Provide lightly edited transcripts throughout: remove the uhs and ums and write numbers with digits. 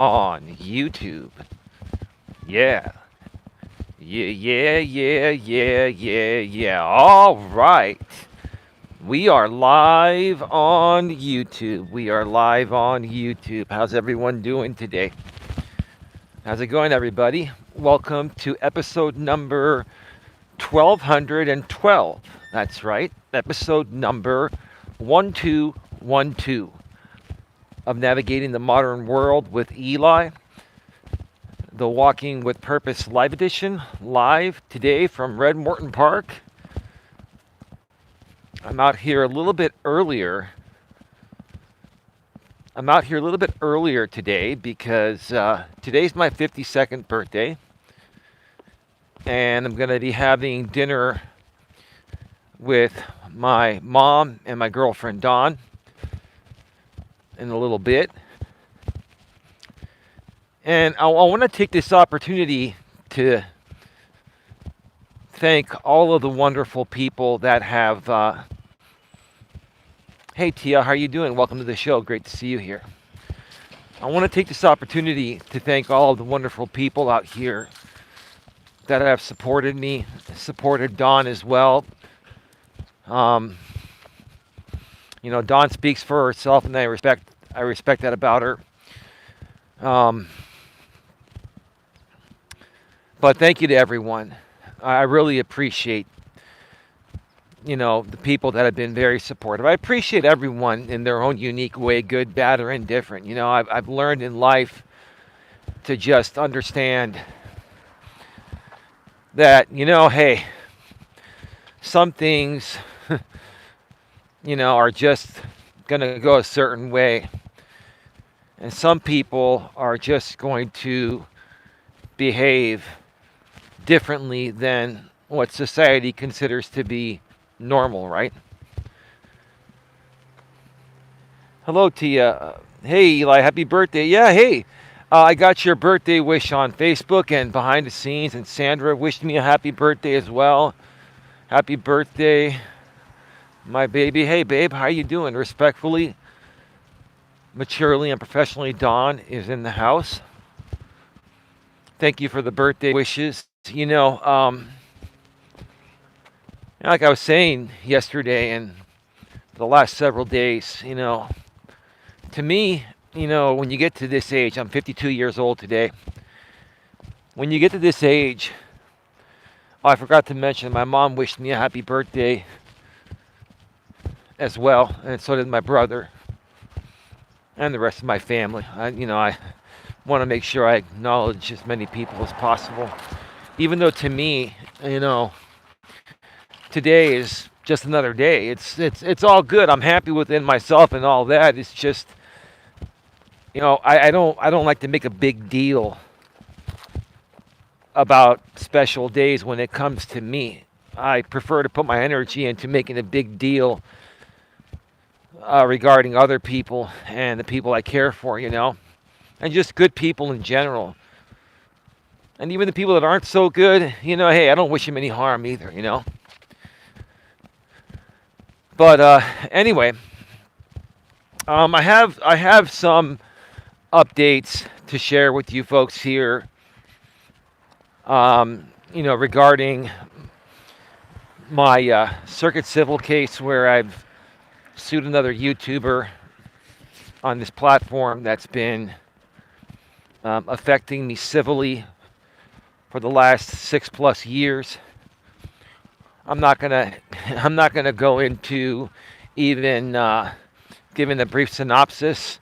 on YouTube. Yeah. Yeah. All right. We are live on YouTube. We are live on YouTube. How's everyone doing today? How's it going, everybody? Welcome to episode number 1212. That's right. Episode number 1212 of Navigating the Modern World with Eli, the Walking with Purpose Live Edition, live today from Red Morton Park. I'm out here a little bit earlier. Today because today's my 52nd birthday, and I'm going to be having dinner with my mom and my girlfriend Dawn in a little bit. And I want to take this opportunity to thank all of the wonderful people that have. Hey Tia, how are you doing? Welcome to the show. Great to see you here. I want to take this opportunity to thank all of the wonderful people out here that have supported me, supported Dawn as well. Dawn speaks for herself, and I respect that about her. But thank you to everyone. I really appreciate, the people that have been very supportive. I appreciate everyone in their own unique way, good, bad, or indifferent. I've learned in life to just understand that, hey, some things, are just going to go a certain way. And some people are just going to behave differently than what society considers to be normal, right? Hello, Tia. Hey, Eli, happy birthday. Yeah, hey. I got your birthday wish on Facebook and behind the scenes, and Sandra wished me a happy birthday as well. Happy birthday, my baby. Hey, babe, how you doing? Respectfully, maturely, and professionally, Dawn is in the house. Thank you for the birthday wishes. Like I was saying yesterday and the last several days, to me, when you get to this age, I'm 52 years old today. When you get to this age, I forgot to mention my mom wished me a happy birthday as well, and so did my brother and the rest of my family. I want to make sure I acknowledge as many people as possible. Even though to me, today is just another day. It's all good. I'm happy within myself and all that. It's just, I don't like to make a big deal about special days when it comes to me. I prefer to put my energy into making a big deal regarding other people and the people I care for, and just good people in general. And even the people that aren't so good, hey, I don't wish them any harm either, But anyway, I have some updates to share with you folks here. Regarding my circuit civil case where I've sued another YouTuber on this platform that's been affecting me civilly for the last 6+ years. I'm not gonna go into even giving a brief synopsis.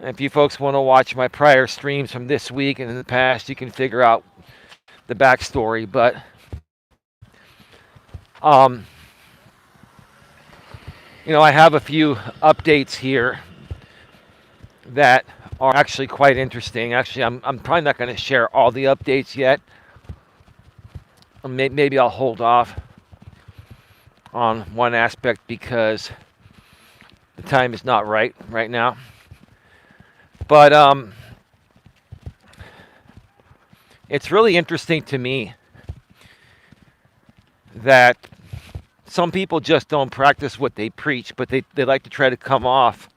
If you folks want to watch my prior streams from this week and in the past, you can figure out the backstory. But I have a few updates here that are actually quite interesting. Actually, I'm probably not going to share all the updates yet. Maybe I'll hold off on one aspect because the time is not right now. But it's really interesting to me that some people just don't practice what they preach, but they like to try to come off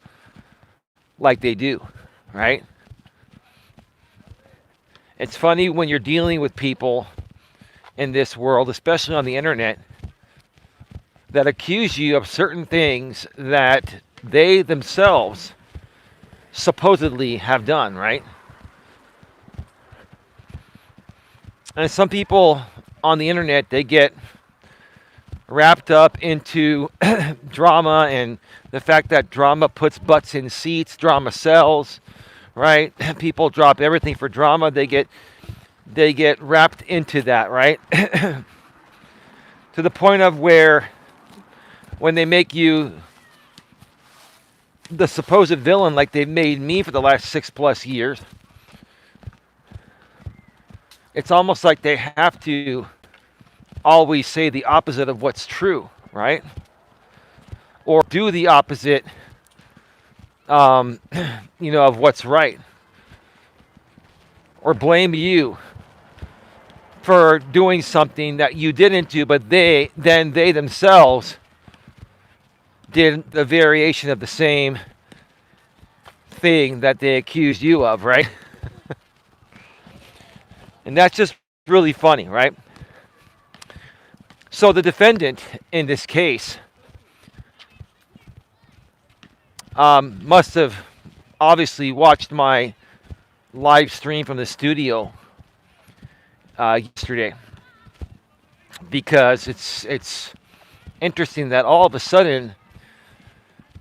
like they do, right? It's funny when you're dealing with people in this world, especially on the internet, that accuse you of certain things that they themselves supposedly have done, right? And some people on the internet, they get wrapped up into drama and the fact that drama puts butts in seats, drama sells, right? People drop everything for drama. They get wrapped into that, right? To the point of where when they make you the supposed villain like they've made me for the last 6+ years, it's almost like they have to always say the opposite of what's true, right? Or do the opposite, of what's right. Or blame you for doing something that you didn't do, but they themselves did a variation of the same thing that they accused you of, right? And that's just really funny, right? So the defendant in this case must have obviously watched my live stream from the studio yesterday, because it's interesting that all of a sudden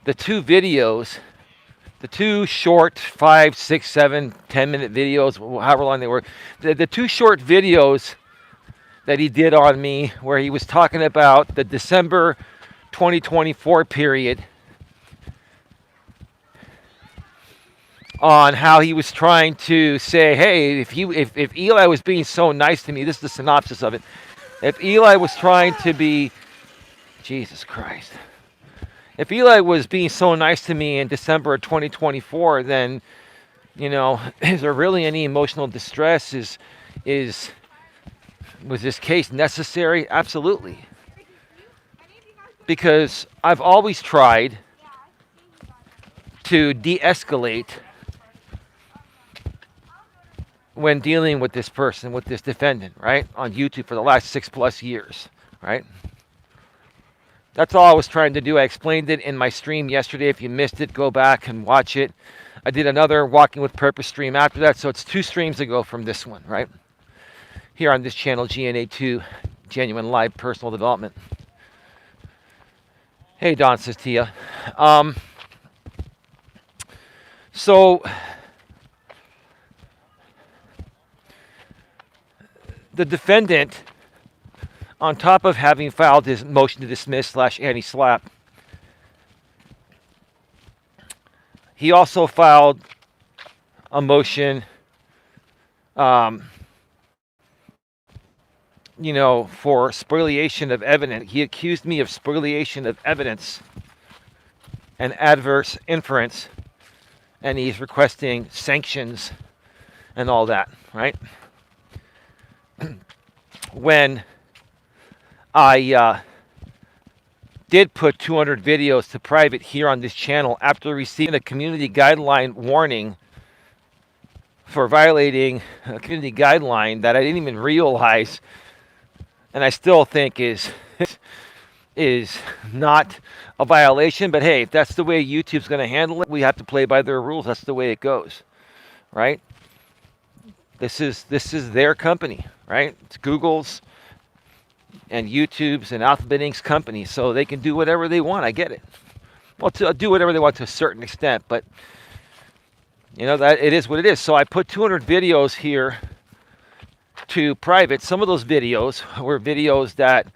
the two videos, the two short 5, 6, 7, 10-minute videos, however long they were, the two short videos that he did on me where he was talking about the December 2024 period, on how he was trying to say, hey, if Eli was being so nice to me, this is the synopsis of it. If Eli was trying to be, Jesus Christ, if Eli was being so nice to me in December of 2024, then, is there really any emotional distress? Was this case necessary? Absolutely. Because I've always tried to de-escalate when dealing with this person, with this defendant, right? On YouTube for the last 6+ years, right? That's all I was trying to do. I explained it in my stream yesterday. If you missed it, go back and watch it. I did another Walking with Purpose stream after that, so it's 2 streams ago from this one, right? Here on this channel, GNA2, Genuine Live Personal Development. Hey, Don, says Tia. So the defendant, on top of having filed his motion to dismiss / anti-slap, he also filed a motion, for spoliation of evidence. He accused me of spoliation of evidence and adverse inference, and he's requesting sanctions and all that, right? When I did put 200 videos to private here on this channel after receiving a community guideline warning for violating a community guideline that I didn't even realize, and I still think is not a violation. But hey, if that's the way YouTube's going to handle it, we have to play by their rules. That's the way it goes, right? This is their company, right? It's Google's and YouTube's and Alphabet Inc.'s company, so they can do whatever they want. I get it. Well, to do whatever they want to a certain extent, but that it is what it is. So I put 200 videos here to private. Some of those videos were videos that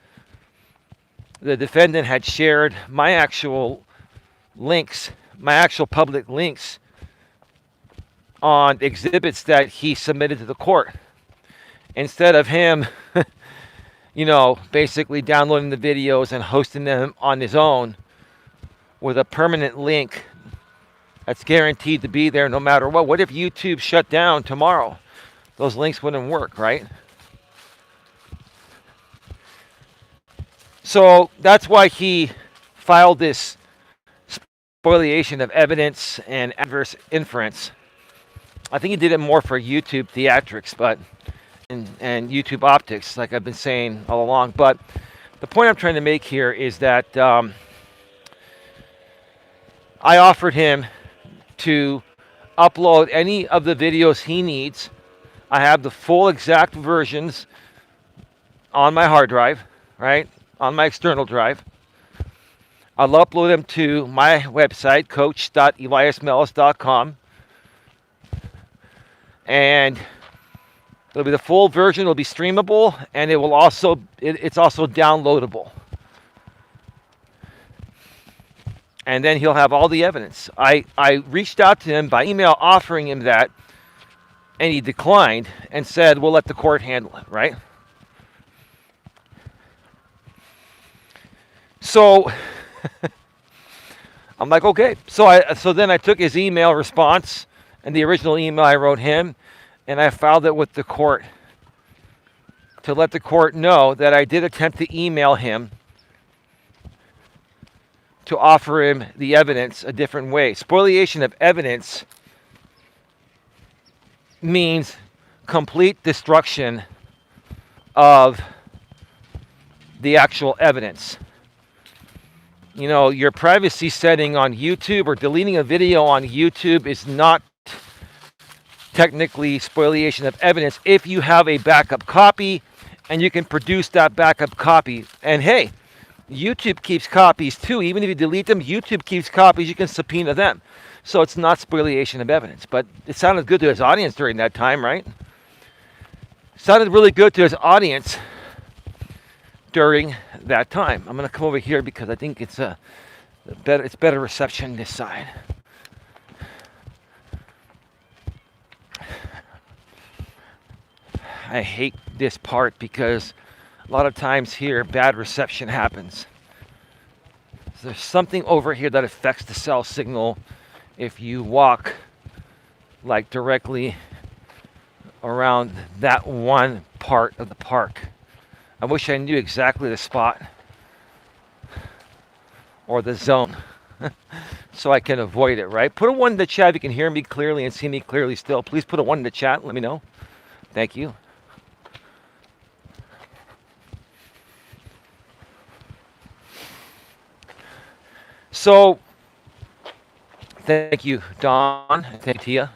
the defendant had shared my actual links, my actual public links on exhibits that he submitted to the court. Instead of him, basically downloading the videos and hosting them on his own with a permanent link that's guaranteed to be there no matter what. What if YouTube shut down tomorrow? Those links wouldn't work, right? So that's why he filed this spoliation of evidence and adverse inference I think he did it more for YouTube theatrics, but and YouTube optics, like I've been saying all along. But the point I'm trying to make here is that I offered him to upload any of the videos he needs. I have the full exact versions on my hard drive, right? On my external drive. I'll upload them to my website, coach.eliasmelas.com. And it'll be the full version. It'll be streamable, and it will also it's also downloadable. And then he'll have all the evidence. I reached out to him by email offering him that, and he declined and said, we'll let the court handle it, right? So I'm like, okay. So then I took his email response and the original email I wrote him, and I filed it with the court to let the court know that I did attempt to email him to offer him the evidence a different way. Spoliation of evidence means complete destruction of the actual evidence. You know, your privacy setting on YouTube or deleting a video on YouTube is not technically spoliation of evidence if you have a backup copy and you can produce that backup copy. And hey, YouTube keeps copies too. Even if you delete them, YouTube keeps copies. You can subpoena them. So it's not spoliation of evidence. But it sounded good to his audience during that time, right? Sounded really good to his audience during that time. I'm going to come over here because I think it's better reception this side. I hate this part because a lot of times here bad reception happens. So there's something over here that affects the cell signal if you walk like directly around that one part of the park. I wish I knew exactly the spot or the zone so I can avoid it, right? Put a 1 in the chat if you can hear me clearly and see me clearly still. Please put a 1 in the chat. Let me know. Thank you. So, thank you, Don. Thank you, Tia.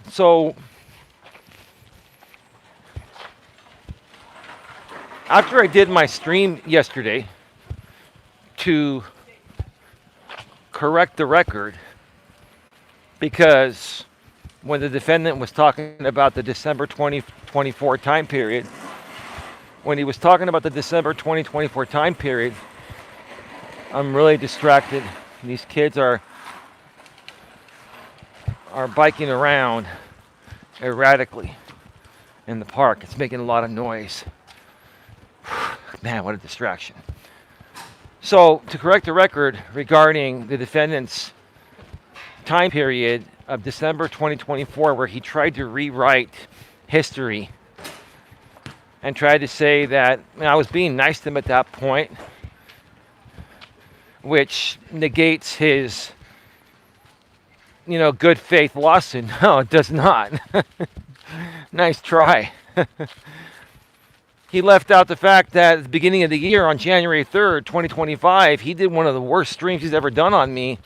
So, after I did my stream yesterday to correct the record, because when the defendant was talking about the December 2024 time period, when he was talking about the December 2024 time period, I'm really distracted. These kids are biking around erratically in the park. It's making a lot of noise. Man, what a distraction. So, to correct the record regarding the defendant's time period of December 2024, where he tried to rewrite history and tried to say that I was being nice to him at that point, which negates his, good faith lawsuit. No, it does not. Nice try. He left out the fact that at the beginning of the year, on January 3rd, 2025, he did one of the worst streams he's ever done on me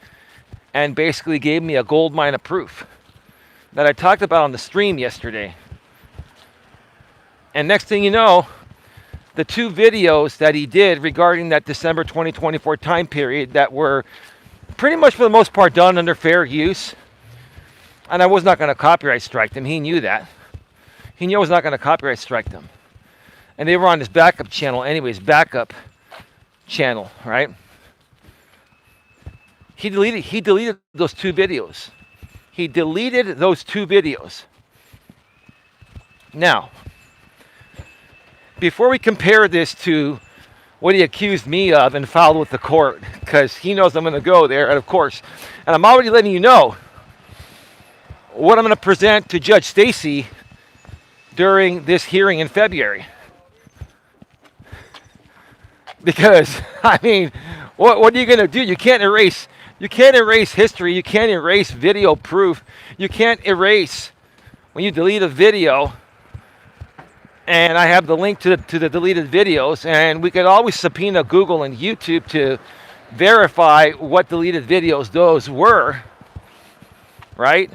and basically gave me a gold mine of proof that I talked about on the stream yesterday. And next thing you know, the 2 videos that he did regarding that December 2024 time period that were pretty much for the most part done under fair use, and I was not going to copyright strike them. He knew that. He knew I was not going to copyright strike them. And they were on his backup channel anyways, backup channel, right? He deleted those 2 videos. He deleted those 2 videos. Now, before we compare this to what he accused me of and filed with the court, because he knows I'm going to go there, and of course, and I'm already letting you know what I'm going to present to Judge Stacy during this hearing in February. Because I mean, what are you going to do? You can't erase history. You can't erase video proof. You can't erase when you delete a video. And I have the link to the deleted videos, and we could always subpoena Google and YouTube to verify what deleted videos those were, right?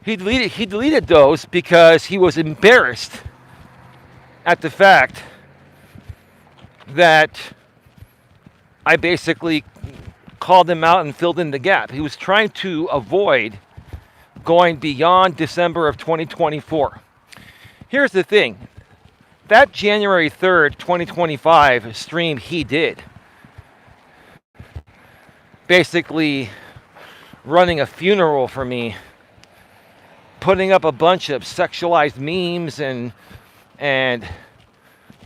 He deleted those because he was embarrassed at the fact that I basically called him out and filled in the gap. He was trying to avoid going beyond December of 2024. Here's the thing. That January 3rd, 2025 stream he did, basically running a funeral for me, putting up a bunch of sexualized memes and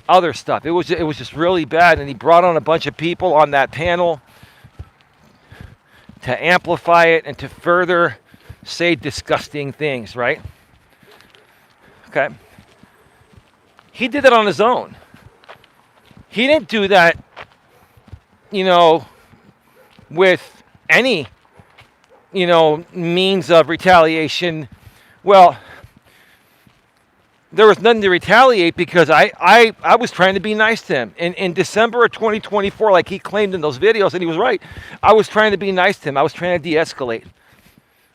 other stuff. It was just really bad, and he brought on a bunch of people on that panel to amplify it and to further say disgusting things, right? Okay. He did it on his own. He didn't do that, with any, means of retaliation. Well, there was nothing to retaliate because I was trying to be nice to him. In December of 2024, like he claimed in those videos, and he was right, I was trying to be nice to him. I was trying to de-escalate,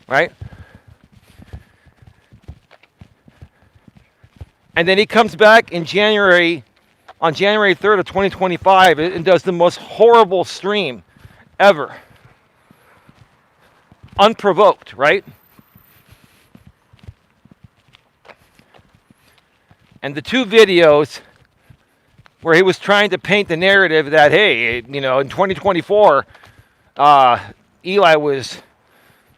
right? And then he comes back on January 3rd of 2025 and does the most horrible stream ever. Unprovoked, right? And the two videos where he was trying to paint the narrative that, hey, in 2024, Eli was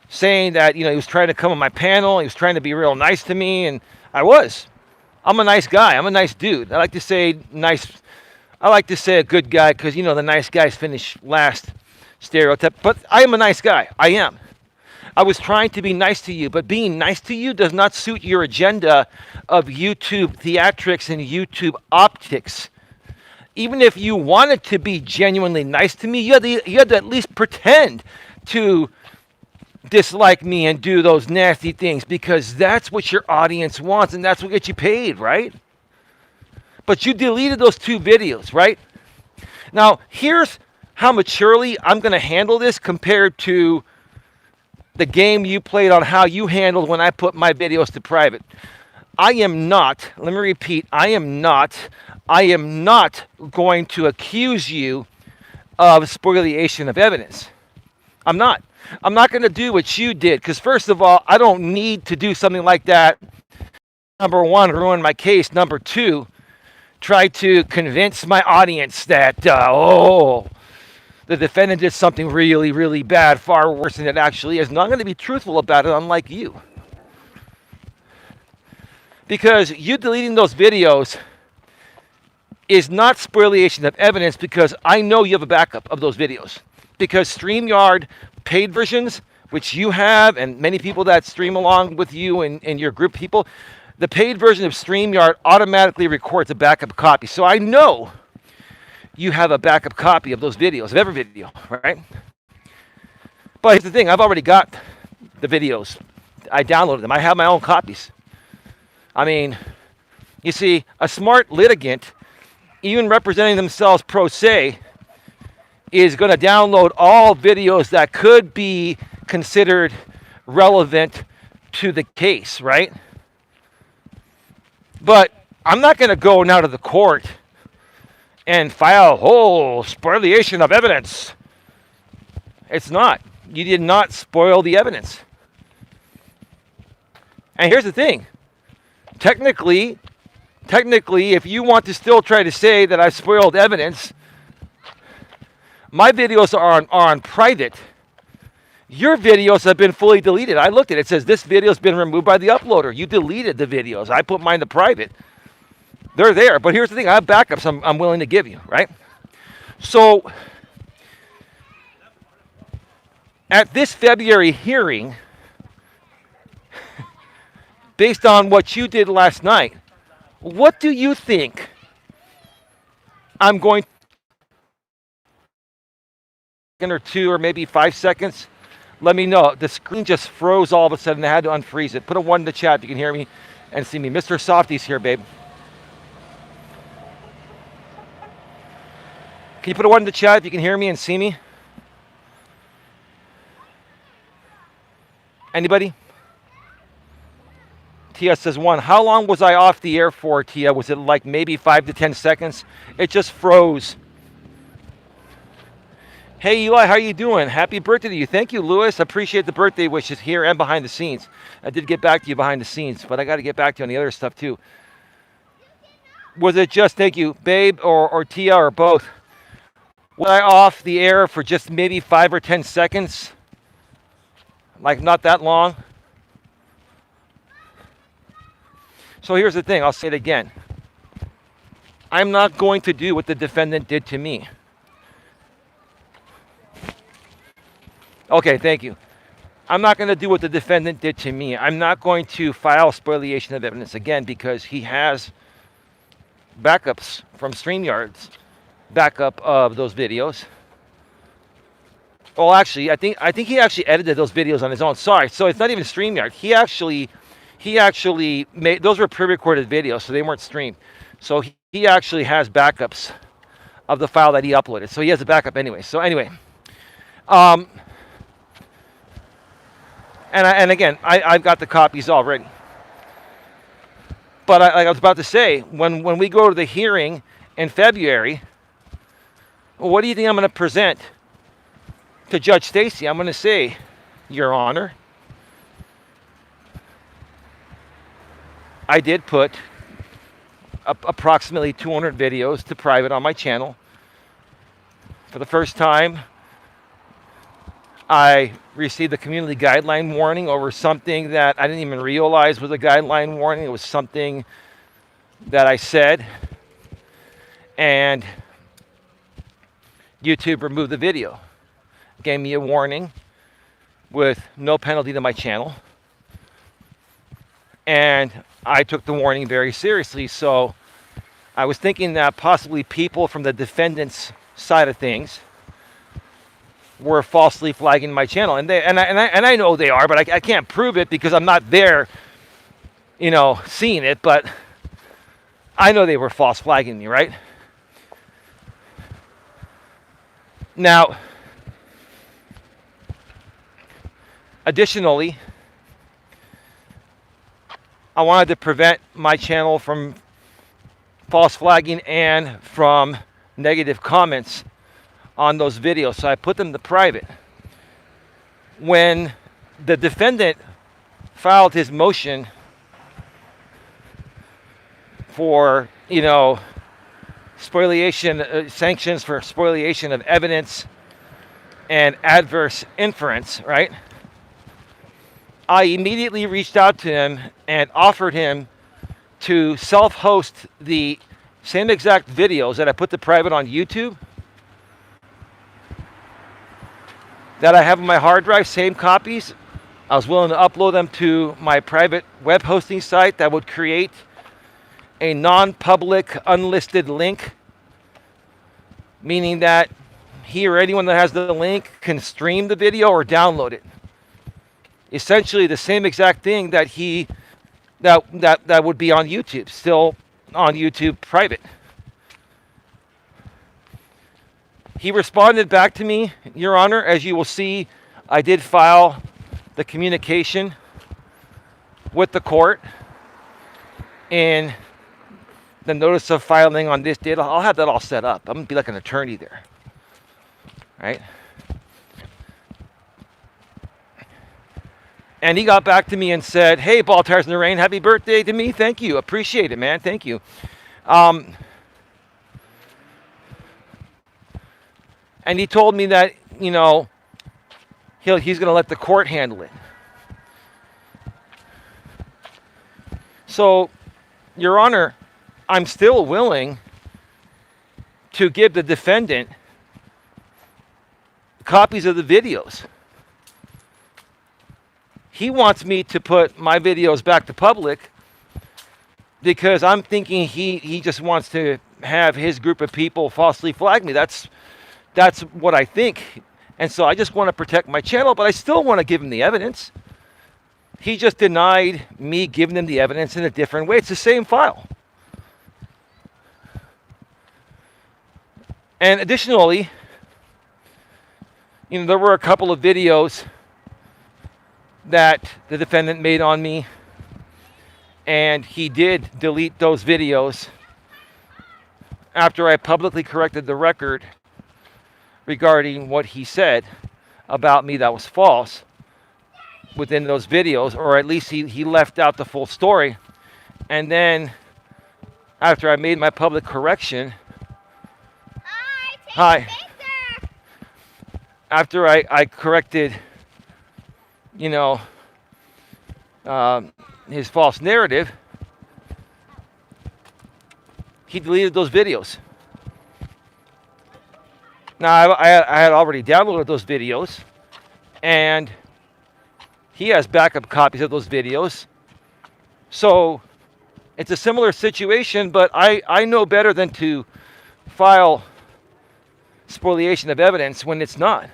saying that, he was trying to come on my panel. He was trying to be real nice to me, and I was. I'm a nice guy. I'm a nice dude. I like to say a good guy because, the nice guys finish last stereotype. But I am a nice guy. I am. I was trying to be nice to you, but being nice to you does not suit your agenda of YouTube theatrics and YouTube optics. Even if you wanted to be genuinely nice to me, you had to at least pretend to dislike me and do those nasty things because that's what your audience wants and that's what gets you paid, right? But you deleted those two videos, right? Now, here's how maturely I'm going to handle this compared to the game you played on how you handled when I put my videos to private. I am not, let me repeat, I am not going to accuse you of spoliation of evidence. I'm not. I'm not going to do what you did because, first of all, I don't need to do something like that. Number one, ruin my case. Number two, try to convince my audience that, the defendant did something really, really bad, far worse than it actually is. And I'm going to be truthful about it, unlike you. Because you deleting those videos is not spoliation of evidence because I know you have a backup of those videos. Because StreamYard paid versions, which you have, and many people that stream along with you and your group of people, the paid version of StreamYard automatically records a backup copy. So I know you have a backup copy of those videos, of every video, right? But here's the thing, I've already got the videos. I downloaded them. I have my own copies. I mean, you see, a smart litigant, even representing themselves pro se, is going to download all videos that could be considered relevant to the case, right? But I'm not going to go now to the court and file whole spoliation of evidence. It's not. You did not spoil the evidence. And here's the thing. Technically, if you want to still try to say that I spoiled evidence, my videos are on private. Your videos have been fully deleted. I looked at it. It says this video has been removed by the uploader. You deleted the videos. I put mine to private. They're there. But here's the thing. I have backups I'm willing to give you, right? So at this February hearing, based on what you did last night, what do you think I'm going or 2 or maybe 5 seconds? Let me know. The screen just froze all of a sudden. I had to unfreeze it. Put a 1 in the chat if you can hear me and see me. Mr. Softy's here, babe. Can you put a 1 in the chat if you can hear me and see me? Anybody? Tia says 1. How long was I off the air for, Tia? Was it like maybe 5 to 10 seconds? It just froze. Hey, Eli, how you doing? Happy birthday to you. Thank you, Lewis. Appreciate the birthday wishes here and behind the scenes. I did get back to you behind the scenes, but I got to get back to you on the other stuff, too. Was it just, thank you, babe, or Tia, or both? Was I off the air for just maybe 5 or 10 seconds? Like, not that long? So here's the thing. I'll say it again. I'm not going to do what the defendant did to me. Okay, thank you. I'm not going to do what the defendant did to me. I'm not going to file spoliation of evidence again because he has backups from StreamYard's backup of those videos. Well, actually, I think he actually edited those videos on his own. Sorry, so it's not even StreamYard. He actually made those were pre-recorded videos, so they weren't streamed. So he actually has backups of the file that he uploaded. So he has a backup anyway. So anyway, and again, I've got the copies already. But like I was about to say, when we go to the hearing in February, what do you think I'm going to present to Judge Stacy? I'm going to say, Your Honor, I did put approximately 200 videos to private on my channel. For the first time, I received a community guideline warning over something that I didn't even realize was a guideline warning. It was something that I said, and YouTube removed the video. Gave me a warning with no penalty to my channel. And I took the warning very seriously. So I was thinking that possibly people from the defendant's side of things were falsely flagging my channel, and I know they are, but I can't prove it because I'm not there, seeing it. But I know they were false flagging me, right? Now, additionally, I wanted to prevent my channel from false flagging and from negative comments on those videos, so I put them to private. When the defendant filed his motion for, spoliation, sanctions for spoliation of evidence and adverse inference, right? I immediately reached out to him and offered him to self-host the same exact videos that I put to private on YouTube, that I have on my hard drive, same copies. I was willing to upload them to my private web hosting site that would create a non-public unlisted link, meaning that he or anyone that has the link can stream the video or download it. Essentially the same exact thing that that would be on YouTube, still on YouTube private. He responded back to me, Your Honor. As you will see, I did file the communication with the court in the notice of filing on this date. I'll have that all set up. I'm going to be like an attorney there, right? And he got back to me and said, hey, Ball Tires in the Rain, happy birthday to me. Thank you. Appreciate it, man. Thank you. And he told me that, he's going to let the court handle it. So, Your Honor, I'm still willing to give the defendant copies of the videos. He wants me to put my videos back to public because I'm thinking he just wants to have his group of people falsely flag me. That's what I think. And so I just want to protect my channel, but I still want to give him the evidence. He just denied me giving him the evidence in a different way. It's the same file. And additionally, there were a couple of videos that the defendant made on me, and he did delete those videos after I publicly corrected the record regarding what he said about me that was false within those videos, or at least he left out the full story. And then after I made my public correction, hi. After I corrected, his false narrative, he deleted those videos. Now, I had already downloaded those videos, and he has backup copies of those videos. So it's a similar situation, but I know better than to file spoliation of evidence when it's not.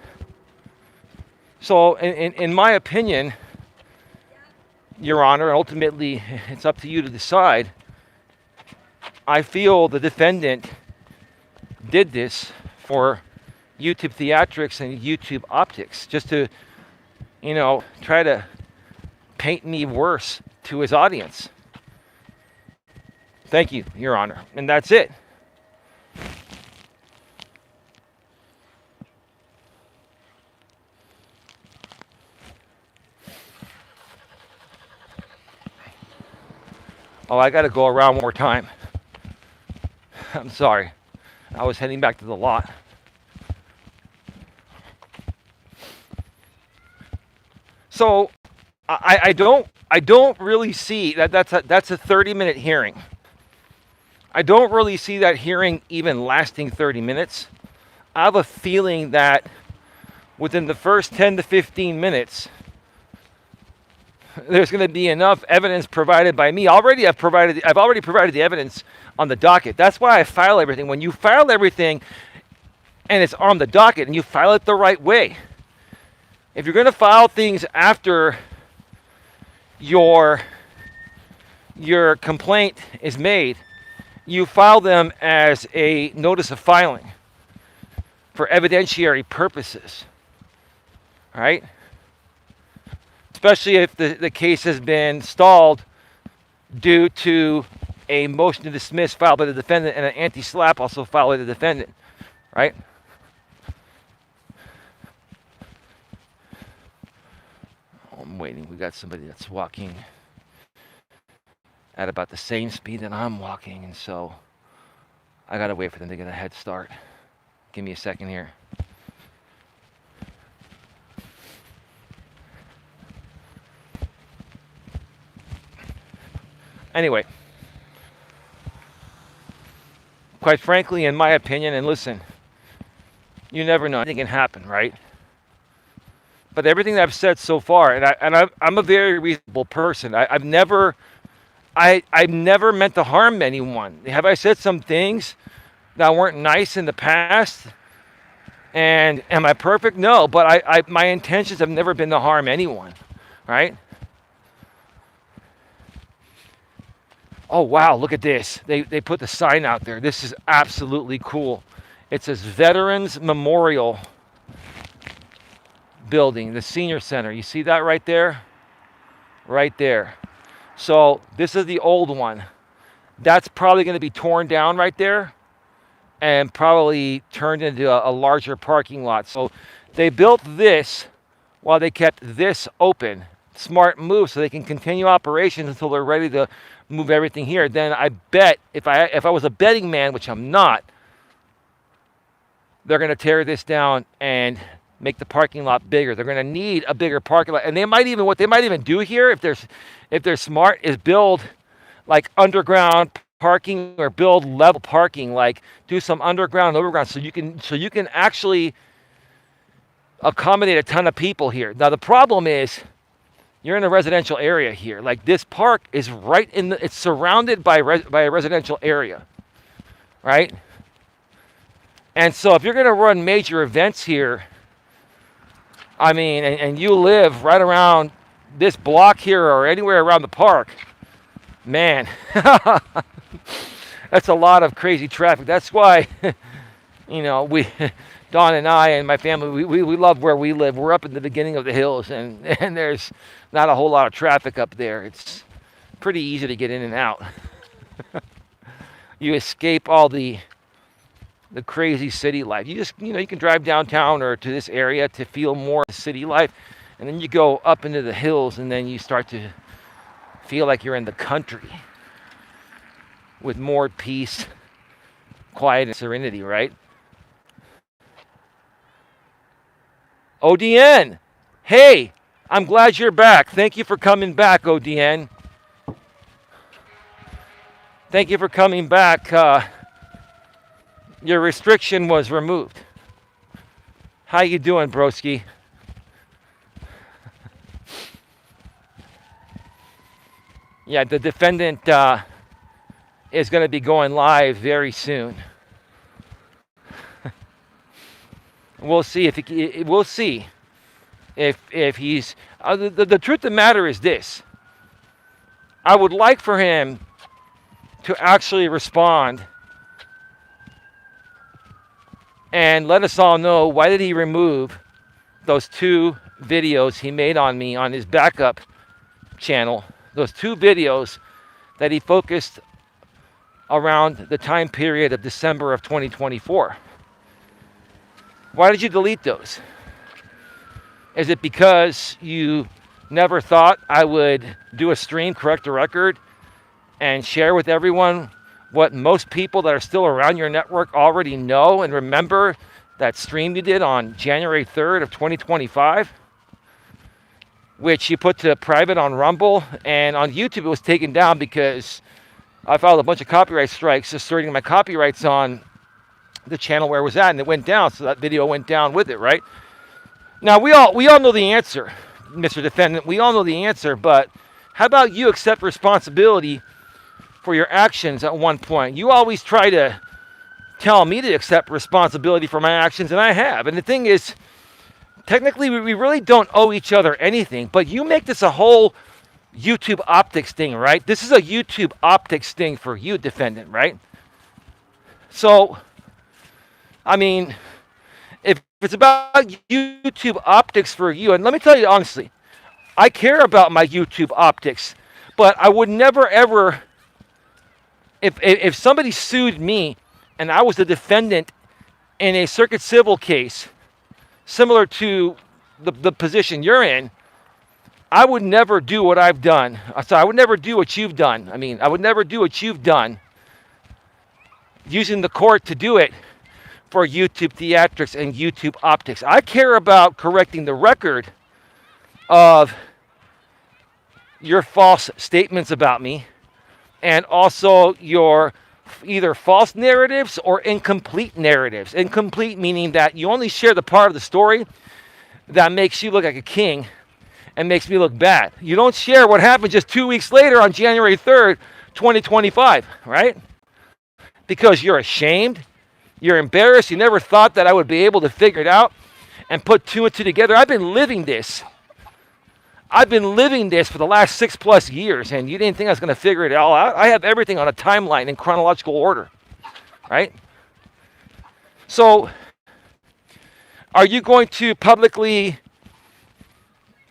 So in my opinion, Your Honor, and ultimately it's up to you to decide, I feel the defendant did this for YouTube theatrics and YouTube optics, just to, try to paint me worse to his audience. Thank you, Your Honor. And that's it. Oh, I got to go around one more time. I'm sorry. I was heading back to the lot. So I don't really see that's a 30-minute hearing. I don't really see that hearing even lasting 30 minutes. I have a feeling that within the first 10 to 15 minutes, there's going to be enough evidence provided by me. I've already provided the evidence on the docket. That's why I file everything. When you file everything and it's on the docket and you file it the right way, if you're going to file things after your complaint is made, you file them as a notice of filing for evidentiary purposes. All right? Especially if the case has been stalled due to a motion to dismiss filed by the defendant and an anti-SLAPP also filed by the defendant, right? Oh, I'm waiting. We got somebody that's walking at about the same speed that I'm walking, and so I gotta wait for them to get a head start. Give me a second here. Anyway, quite frankly, in my opinion, and listen, you never know, anything can happen, right? But everything that I've said so far, and I'm a very reasonable person. I've never meant to harm anyone. Have I said some things that weren't nice in the past? And am I perfect? No, but my intentions have never been to harm anyone, right? Oh, wow, look at this. They put the sign out there. This is absolutely cool. It says Veterans Memorial Building, the Senior Center. You see that right there? Right there. So this is the old one. That's probably going to be torn down right there and probably turned into a larger parking lot. So they built this while they kept this open. Smart move, so they can continue operations until they're ready to move everything here. Then I bet if I was a betting man, which I'm not, they're going to tear this down and make the parking lot bigger. They're going to need a bigger parking lot, and what they might even do here, if they're smart, is build like underground parking or build level parking, like do some underground and overground, so you can actually accommodate a ton of people here. Now the problem is, You're in a residential area here. Like this park is right in the, it's surrounded by by a residential area, right? And so if you're going to run major events here, I mean, and you live right around this block here or anywhere around the park, man, that's a lot of crazy traffic. That's why, we, Dawn and I and my family, we love where we live. We're up in the beginning of the hills, and there's not a whole lot of traffic up there. It's pretty easy to get in and out. You escape all the crazy city life. You just, you can drive downtown or to this area to feel more city life, and then you go up into the hills, and then you start to feel like you're in the country with more peace, quiet, and serenity, right? ODN, hey, I'm glad you're back. Thank you for coming back, ODN. Thank you for coming back. Your restriction was removed. How you doing, broski? Yeah, the defendant is going to be going live very soon. We'll see if he's. The truth of the matter is this. I would like for him to actually respond and let us all know, why did he remove those 2 videos he made on me on his backup channel? Those 2 videos that he focused around the time period of December of 2024. Why did you delete those? Is it because you never thought I would do a stream, correct the record, and share with everyone what most people that are still around your network already know and remember, that stream you did on January 3rd of 2025, which you put to private on Rumble, and on YouTube it was taken down because I filed a bunch of copyright strikes asserting my copyrights on the channel where it was at, and it went down, so that video went down with it, right? Now, we all know the answer, Mr. Defendant. We all know the answer, but how about you accept responsibility for your actions at one point? You always try to tell me to accept responsibility for my actions, and I have. And the thing is, technically, we really don't owe each other anything, but you make this a whole YouTube optics thing, right? This is a YouTube optics thing for you, Defendant, right? So, I mean, if it's about YouTube optics for you, and let me tell you honestly, I care about my YouTube optics, but I would never ever, if somebody sued me and I was the defendant in a circuit civil case similar to the position you're in, I would never do what I've done. So I would never do what you've done. I mean, I would never do what you've done using the court to do it for YouTube theatrics and YouTube optics. I care about correcting the record of your false statements about me, and also your either false narratives or incomplete narratives. Incomplete meaning that you only share the part of the story that makes you look like a king and makes me look bad. You don't share what happened just 2 weeks later on January 3rd, 2025, right? Because you're ashamed, you're embarrassed, you never thought that I would be able to figure it out and put 2 and 2 together. I've been living this. I've been living this for the last 6+ years, and you didn't think I was going to figure it all out? I have everything on a timeline in chronological order, right? So, are you going to publicly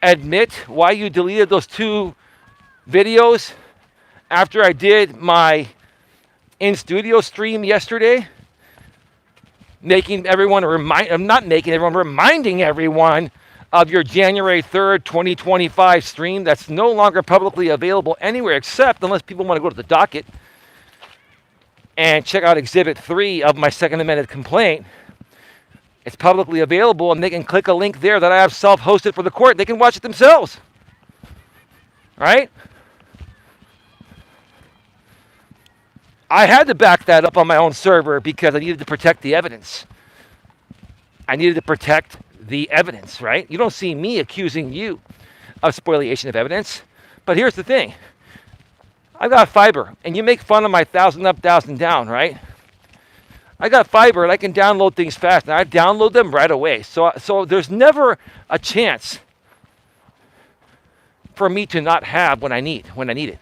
admit why you deleted those 2 videos after I did my in-studio stream yesterday? Reminding everyone of your January 3rd, 2025 stream that's no longer publicly available anywhere, except unless people want to go to the docket and check out Exhibit 3 of my Second Amendment complaint. It's publicly available, and they can click a link there that I have self-hosted for the court. They can watch it themselves. Right? I had to back that up on my own server because I needed to protect the evidence. I needed to protect the evidence, right? You don't see me accusing you of spoliation of evidence. But here's the thing. I've got fiber, and you make fun of my 1,000 up, 1,000 down, right? I got fiber, and I can download things fast, and I download them right away. So there's never a chance for me to not have what I need when I need it.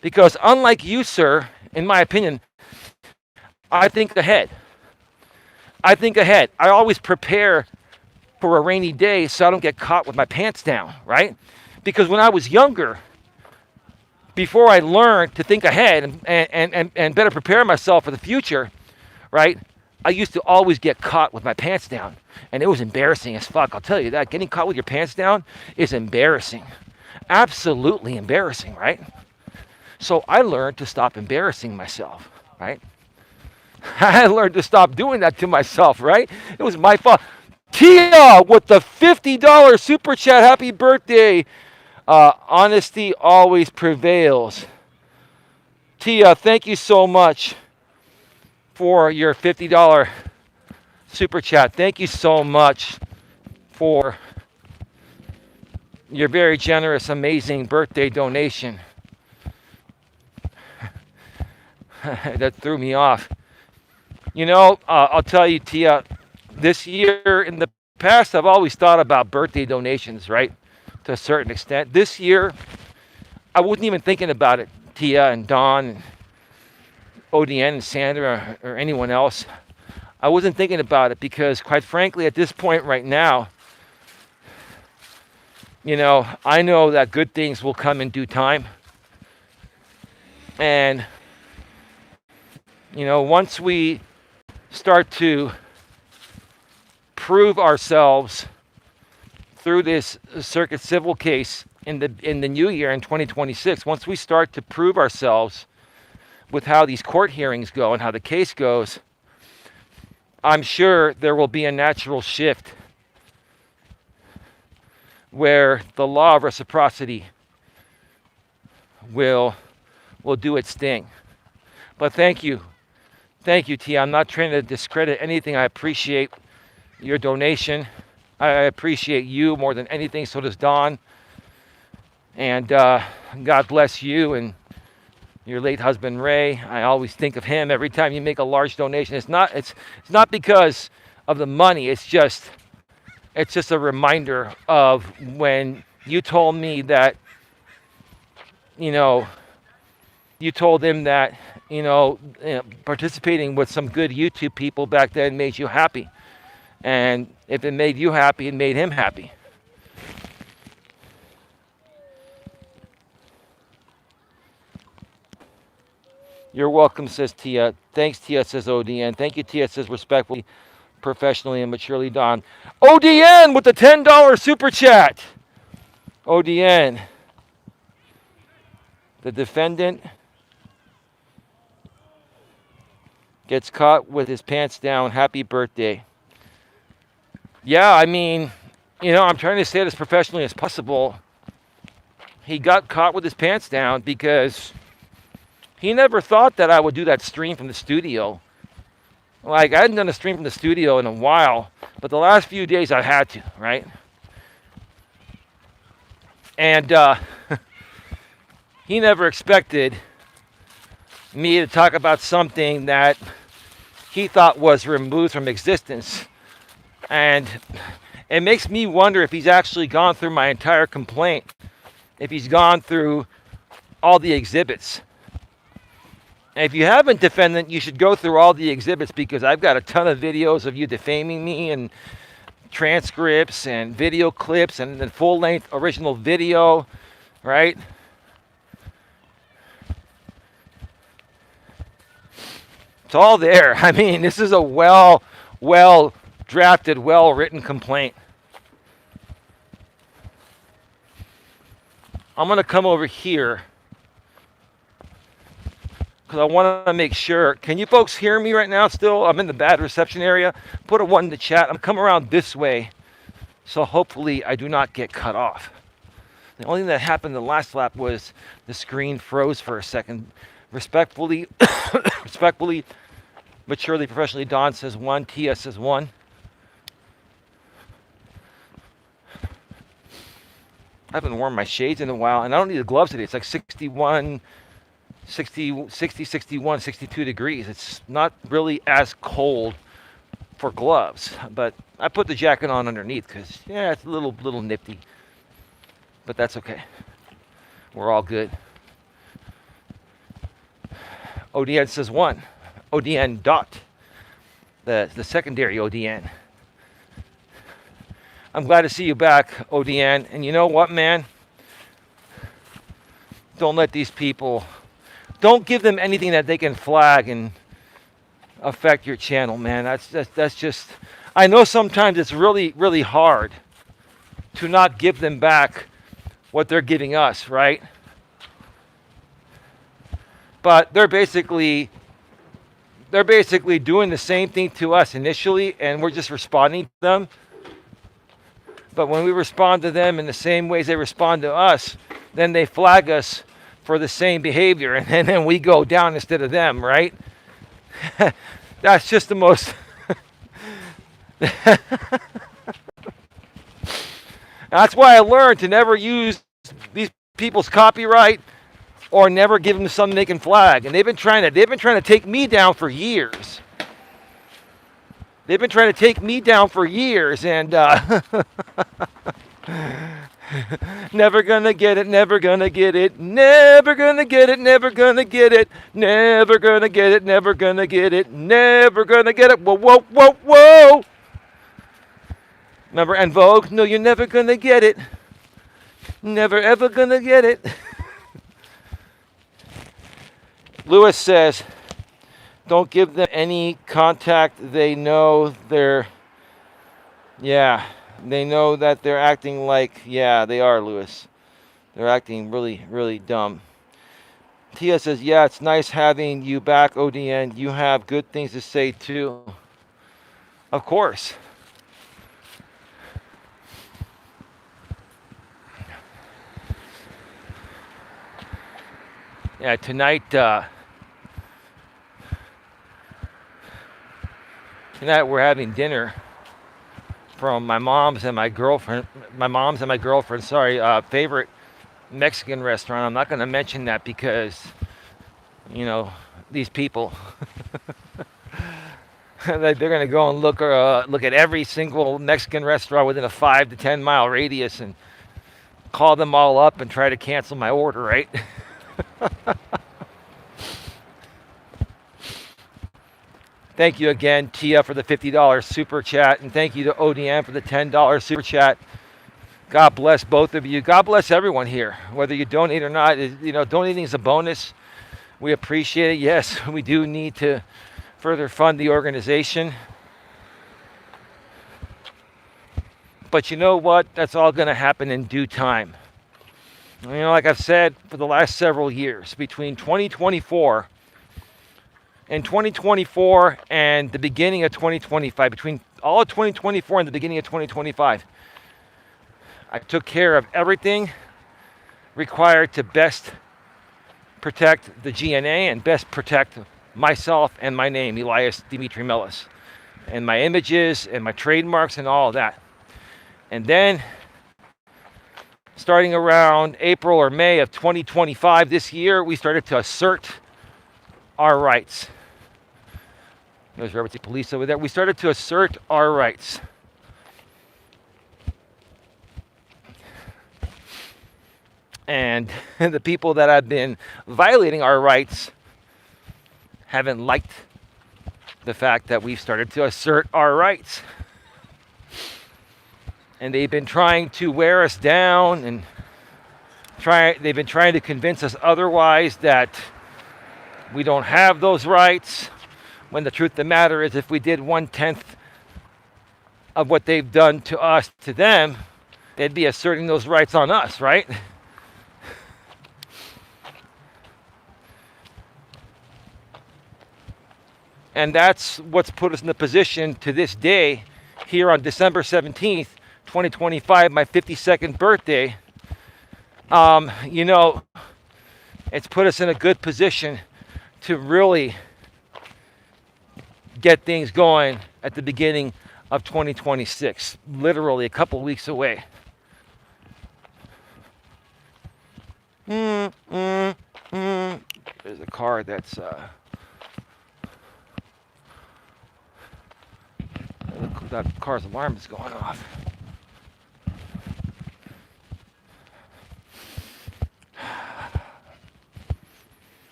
Because unlike you, sir, in my opinion, I think ahead. I think ahead. I always prepare for a rainy day so I don't get caught with my pants down, right? Because when I was younger, before I learned to think ahead and better prepare myself for the future, right, I used to always get caught with my pants down. And it was embarrassing as fuck. I'll tell you that. Getting caught with your pants down is embarrassing. Absolutely embarrassing, right? So I learned to stop embarrassing myself, right? I learned to stop doing that to myself, right? It was my fault. Tia with the $50 super chat. Happy birthday. Honesty always prevails. Tia, thank you so much for your $50 super chat. Thank you so much for your very generous, amazing birthday donation. That threw me off. You know, I'll tell you, Tia, this year, in the past, I've always thought about birthday donations, right? To a certain extent. This year, I wasn't even thinking about it, Tia and Dawn, and ODN and Sandra, or anyone else. I wasn't thinking about it because, quite frankly, at this point right now, you know, I know that good things will come in due time. And, you know, once we start to prove ourselves through this circuit civil case in the new year in 2026, once we start to prove ourselves with how these court hearings go and how the case goes, I'm sure there will be a natural shift where the law of reciprocity will do its thing. But thank you, Tia. I'm not trying to discredit anything. I appreciate your donation. I appreciate you more than anything. So does Dawn. And God bless you and your late husband Ray. I always think of him every time you make a large donation. It's not because of the money. It's just a reminder of when you told me that, you know, you told him that, participating with some good YouTube people back then made you happy. And if it made you happy, it made him happy. You're welcome, says Tia. Thanks, Tia, says ODN. Thank you, Tia, says respectfully, professionally, and maturely, Don. ODN with the $10 super chat. ODN. The defendant gets caught with his pants down. Happy birthday. Yeah, I mean, I'm trying to say it as professionally as possible. He got caught with his pants down because he never thought that I would do that stream from the studio. Like, I hadn't done a stream from the studio in a while, but the last few days I had to, right? And he never expected me to talk about something that he thought was removed from existence. And it makes me wonder if he's actually gone through my entire complaint, if he's gone through all the exhibits. And if you haven't, defendant, you should go through all the exhibits, because I've got a ton of videos of you defaming me and transcripts and video clips and then full-length original video, right? It's all there. I mean, this is a well drafted, well-written complaint. I'm going to come over here because I want to make sure. Can you folks hear me right now still? I'm in the bad reception area. Put a 1 in the chat. I'm going to come around this way, so hopefully I do not get cut off. The only thing that happened in the last lap was the screen froze for a second. Respectfully, maturely, professionally, Don says 1, Tia says 1. I haven't worn my shades in a while, and I don't need the gloves today. It's like 61, 60, 61, 62 degrees. It's not really as cold for gloves, but I put the jacket on underneath because, yeah, it's a little nifty, but that's okay. We're all good. ODN says 1. ODN dot. The secondary ODN. I'm glad to see you back, ODN. And you know what, man? Don't let these people, don't give them anything that they can flag and affect your channel, man. That's just, I know sometimes it's really, really hard to not give them back what they're giving us, right? But they're basically doing the same thing to us initially, and we're just responding to them. But when we respond to them in the same ways they respond to us, then they flag us for the same behavior, and then we go down instead of them, right? That's just the most... That's why I learned to never use these people's copyright or never give them something they can flag. And they've been trying to take me down for years. They've been trying to take me down for years, and never gonna get it, never gonna get it, never gonna get it, never gonna get it, never gonna get it, never gonna get it, never gonna get it. Whoa, whoa, whoa, whoa. Remember En Vogue? No, you're never gonna get it. Never ever gonna get it. Lewis says, don't give them any contact. They know they know that they're acting like, yeah, they are, Lewis. They're acting really, really dumb. Tia says, yeah, it's nice having you back, ODN. You have good things to say, too. Of course. Yeah, tonight we're having dinner from my mom's and my girlfriend's favorite Mexican restaurant. I'm not going to mention that because, you know, these people, they're going to go and look at every single Mexican restaurant within a 5 to 10 mile radius and call them all up and try to cancel my order, right? Thank you again, Tia, for the $50 super chat, and thank you to ODM for the $10 super chat. God bless both of you. God bless everyone here, whether you donate or not. You know, donating is a bonus. We appreciate it. Yes, we do need to further fund the organization. But you know what? That's all going to happen in due time. You know, like I've said for the last several years, between 2024 and the beginning of 2025, between all of 2024 and the beginning of 2025, I took care of everything required to best protect the GNA and best protect myself and my name, Elias Dimitri Melas, and my images and my trademarks and all of that. And then, starting around April or May of 2025 this year, we started to assert our rights. There's Robert Police over there. We started to assert our rights. And the people that have been violating our rights haven't liked the fact that we've started to assert our rights. And they've been trying to wear us down and they've been trying to convince us otherwise, that we don't have those rights, when the truth of the matter is, if we did 1/10 of what they've done to us to them, they'd be asserting those rights on us, right? And that's what's put us in the position to this day, here on December 17th, 2025, my 52nd birthday. You know, it's put us in a good position to really get things going at the beginning of 2026, literally a couple weeks away. Mm, mm, mm. There's a car that's that car's alarm is going off.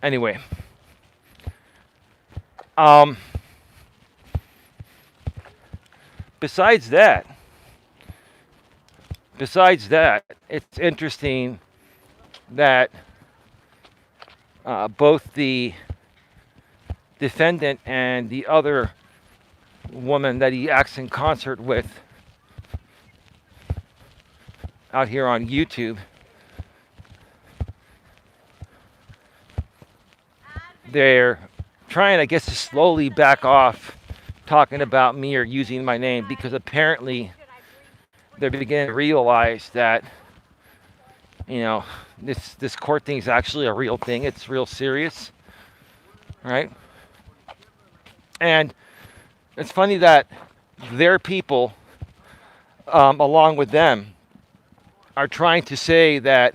Anyway, um, besides that, it's interesting that both the defendant and the other woman that he acts in concert with out here on YouTube, they're trying, I guess, to slowly back off talking about me or using my name, because apparently they're beginning to realize that, you know, this court thing is actually a real thing. It's real serious, right? And it's funny that their people, along with them, are trying to say that,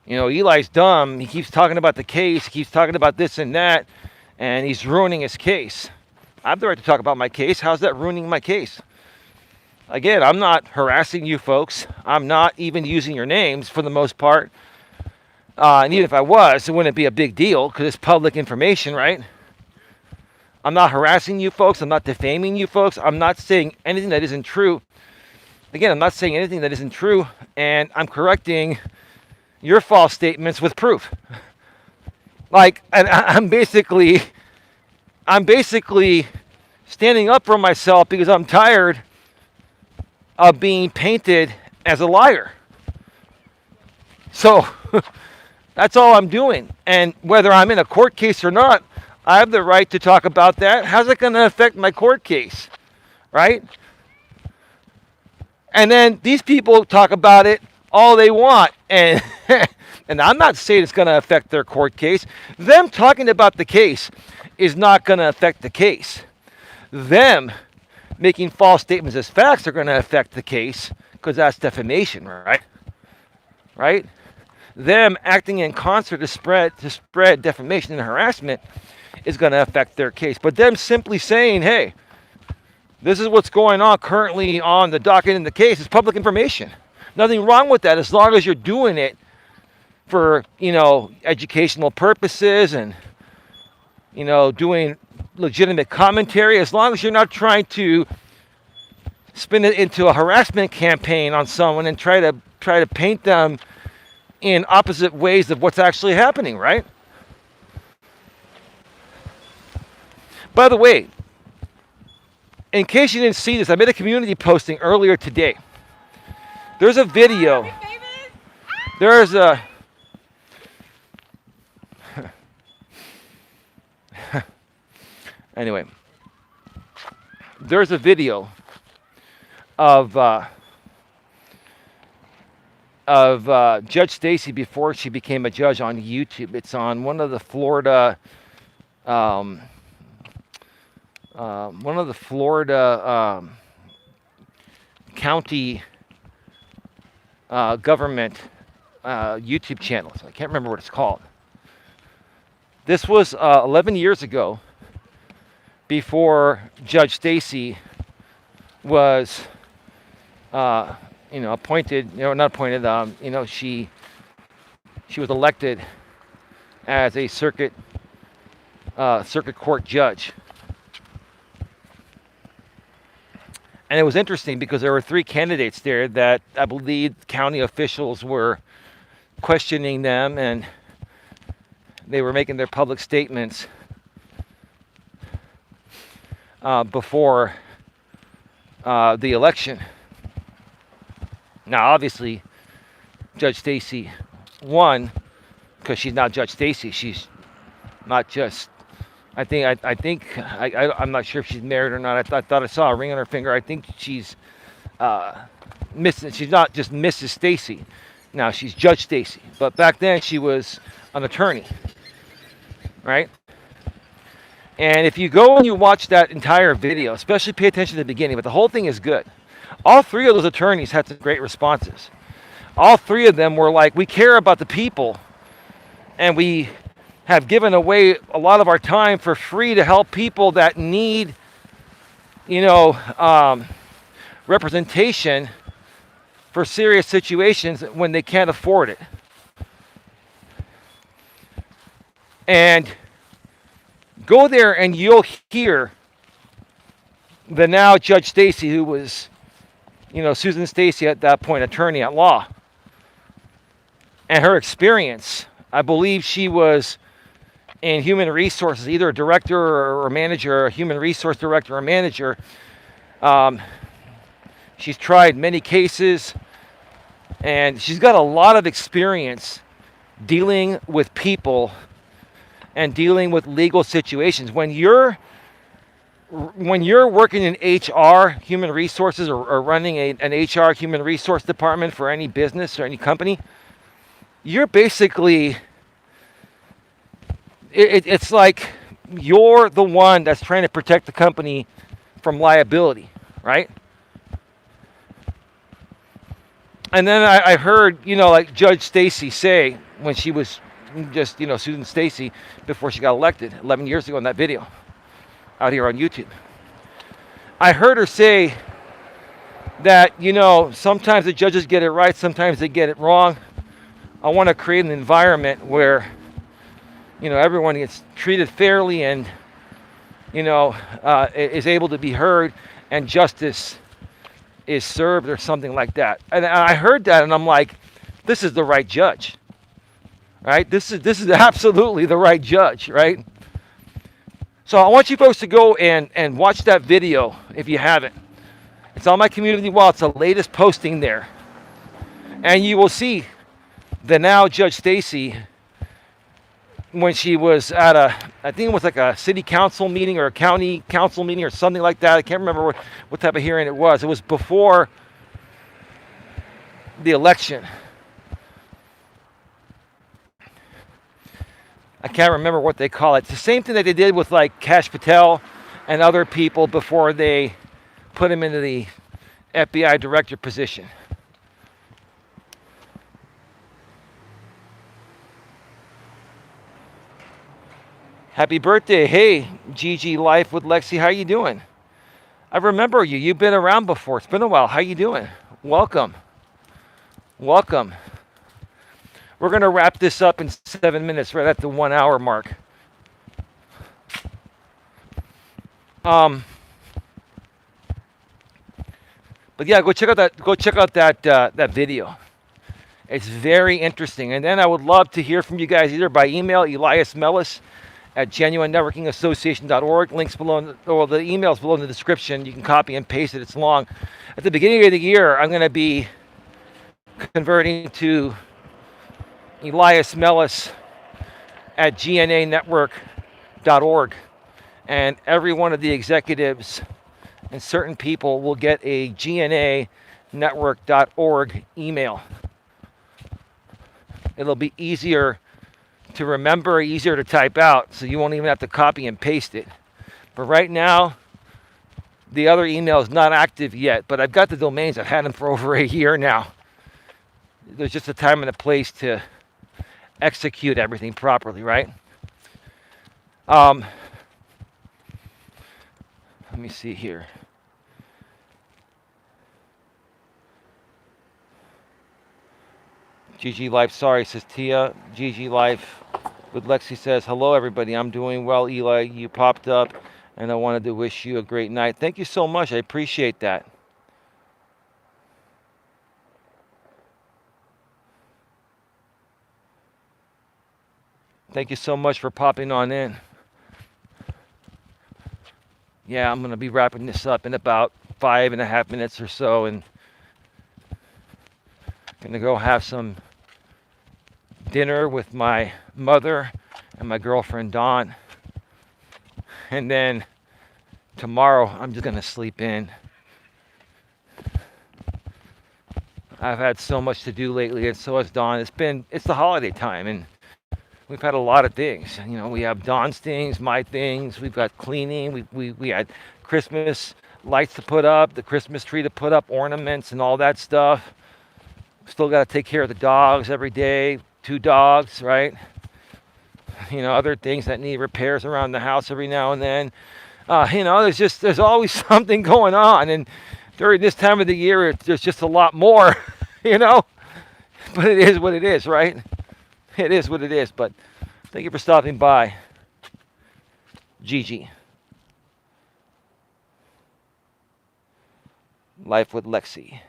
you know, Eli's dumb. He keeps talking about the case. He keeps talking about this and that, and he's ruining his case. I have the right to talk about my case. How's that ruining my case? Again, I'm not harassing you folks. I'm not even using your names for the most part. And even if I was, it wouldn't be a big deal because it's public information, right? I'm not harassing you folks. I'm not defaming you folks. I'm not saying anything that isn't true. Again, I'm not saying anything that isn't true, and I'm correcting your false statements with proof. And I'm basically standing up for myself because I'm tired of being painted as a liar. So that's all I'm doing. And whether I'm in a court case or not, I have the right to talk about that. How's it going to affect my court case? Right? And then these people talk about it all they want. And and I'm not saying it's going to affect their court case. Them talking about the case is not going to affect the case. Them making false statements as facts are going to affect the case because that's defamation, right? Right? Them acting in concert to spread defamation and harassment is going to affect their case. But them simply saying, hey, this is what's going on currently on the docket in the case is public information. Nothing wrong with that as long as you're doing it for, educational purposes and, doing legitimate commentary, as long as you're not trying to spin it into a harassment campaign on someone and try to paint them in opposite ways of what's actually happening, right? By the way, in case you didn't see this, I made a community posting earlier today. There's a video. There's a... Anyway, there's a video of Judge Stacy before she became a judge on YouTube. It's on one of the Florida county government YouTube channels. I can't remember what it's called. This was 11 years ago, before Judge Stacy was, appointed. Not appointed. She was elected as a circuit court judge. And it was interesting because there were 3 candidates there that I believe county officials were questioning them, and they were making their public statements before the election. Now, obviously, Judge Stacy won because she's not Judge Stacy. She's not just... I'm not sure if she's married or not. I thought I saw a ring on her finger. I think she's she's not just Mrs. Stacy. Now she's Judge Stacy. But back then she was an attorney, right? And if you go and you watch that entire video, especially pay attention to the beginning, but the whole thing is good. All three of those attorneys had some great responses. All three of them were like, we care about the people, and we have given away a lot of our time for free to help people that need, you know, representation for serious situations when they can't afford it. And go there and you'll hear the now Judge Stacy, who was, Susan Stacy at that point, attorney at law, and her experience. I believe she was in human resources, either a director or a manager, a human resource director or manager. She's tried many cases, and she's got a lot of experience dealing with people and dealing with legal situations. When you're working in HR, human resources, or running an HR human resource department for any business or any company, you're basically, it's like you're the one that's trying to protect the company from liability, right? And then I heard, like Judge Stacy say when she was just, Susan Stacy, before she got elected 11 years ago in that video out here on YouTube. I heard her say that, sometimes the judges get it right, sometimes they get it wrong. I want to create an environment where, everyone gets treated fairly and, is able to be heard and justice is served or something like that. And I heard that and I'm like, this is the right judge, right? This is absolutely the right judge, right? So I want you folks to go and watch that video if you haven't. It's on my community wall. It's the latest posting there. And you will see the now Judge Stacy when she was at I think it was like a city council meeting or a county council meeting or something like that. I can't remember what type of hearing it was. It was before the election. I can't remember what they call it. It's the same thing that they did with like Kash Patel and other people before they put him into the FBI director position. Happy birthday. Hey, GG Life with Lexi. How you doing? I remember you. You've been around before. It's been a while. How you doing? Welcome. Welcome. We're going to wrap this up in 7 minutes, right at the 1 hour mark. But yeah, go check out that video. It's very interesting. And then I would love to hear from you guys either by email, eliasmelas at genuinenetworkingassociation.org. Links below, or the emails below in the description. You can copy and paste it. It's long. At the beginning of the year, I'm going to be converting to eliasmelas at gnanetwork.org. And every one of the executives and certain people will get a gnanetwork.org email. It'll be easier to remember, easier to type out, so you won't even have to copy and paste it. But right now, the other email is not active yet, but I've got the domains. I've had them for over a year now. There's just a time and a place to execute everything properly, right? Let me see here. GG Life, sorry, says Tia. GG Life with Lexi says, hello, everybody. I'm doing well, Eli. You popped up, and I wanted to wish you a great night. Thank you so much. I appreciate that. Thank you so much for popping on in. Yeah, I'm going to be wrapping this up in about 5.5 minutes or so, and going to go have some dinner with my mother and my girlfriend Dawn. And then tomorrow I'm just going to sleep in. I've had so much to do lately, and so has Dawn. It's the holiday time, and we've had a lot of things. We have Dawn's things, my things. We've got cleaning. We had Christmas lights to put up, the Christmas tree to put up, ornaments and all that stuff. Still got to take care of the dogs every day, 2 dogs, right? Other things that need repairs around the house every now and then. There's always something going on, and during this time of the year, there's just a lot more, you know. But it is what it is, right? It is what it is. But thank you for stopping by, Gigi. Life with Lexi.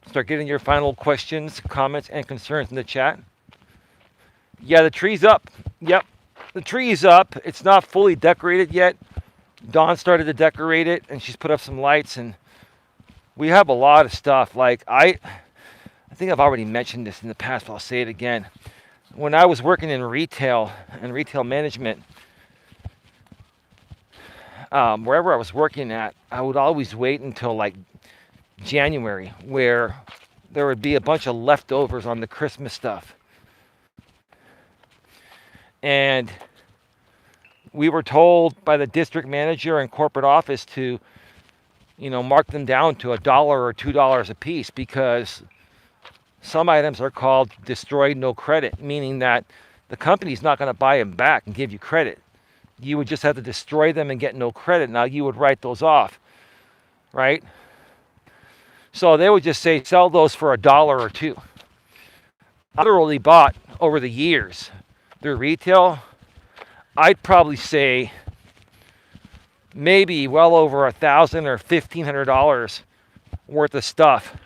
Start getting your final questions, comments, and concerns in the chat. Yeah, the tree's up. Yep, the tree's up. It's not fully decorated yet. Dawn started to decorate it, and she's put up some lights, and we have a lot of stuff. Like, I think I've already mentioned this in the past, but I'll say it again. When I was working in retail and retail management, wherever I was working at, I would always wait until like January, where there would be a bunch of leftovers on the Christmas stuff. And we were told by the district manager and corporate office to, mark them down to $1 or $2 a piece, because some items are called destroyed no credit, meaning that the company's not going to buy them back and give you credit. You would just have to destroy them and get no credit. Now you would write those off, right? So they would just say, sell those for $1 or $2. I literally bought over the years through retail, I'd probably say maybe well over $1,000 or $1,500 worth of stuff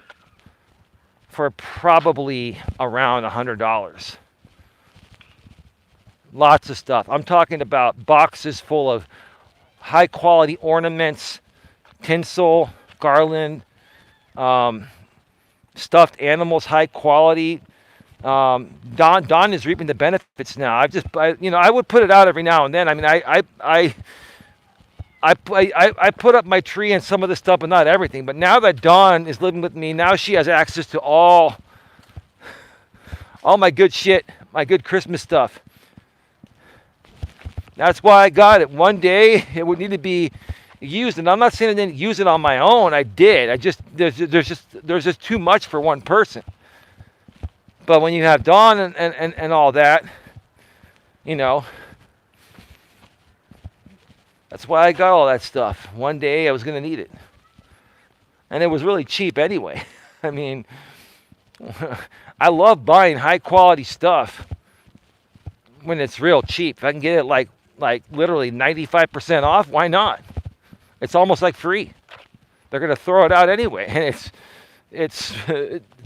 for probably around $100. Lots of stuff. I'm talking about boxes full of high quality ornaments, tinsel, garland, stuffed animals, high quality. Don is reaping the benefits now. I would put it out every now and then. I mean, I put up my tree and some of the stuff, but not everything. But now that Dawn is living with me, now she has access to all my good shit, my good Christmas stuff. That's why I got it. One day it would need to be used, and I'm not saying I didn't use it on my own. I did. There's just too much for one person. But when you have Dawn and all that, that's why I got all that stuff. One day I was going to need it. And it was really cheap anyway. I mean, I love buying high quality stuff when it's real cheap. If I can get it like literally 95% off, why not? It's almost like free. They're going to throw it out anyway, and it's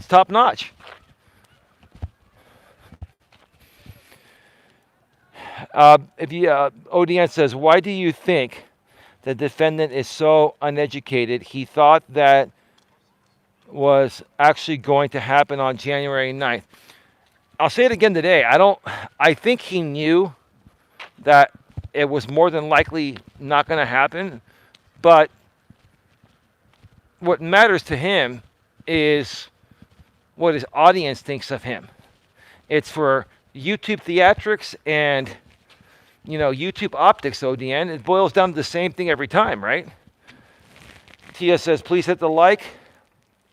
top notch. ODN says, why do you think the defendant is so uneducated? He thought that was actually going to happen on January 9th. I'll say it again today. I think he knew that it was more than likely not going to happen, but what matters to him is what his audience thinks of him. It's for YouTube theatrics and YouTube optics, ODN. It boils down to the same thing every time, right? Tia says, please hit the like.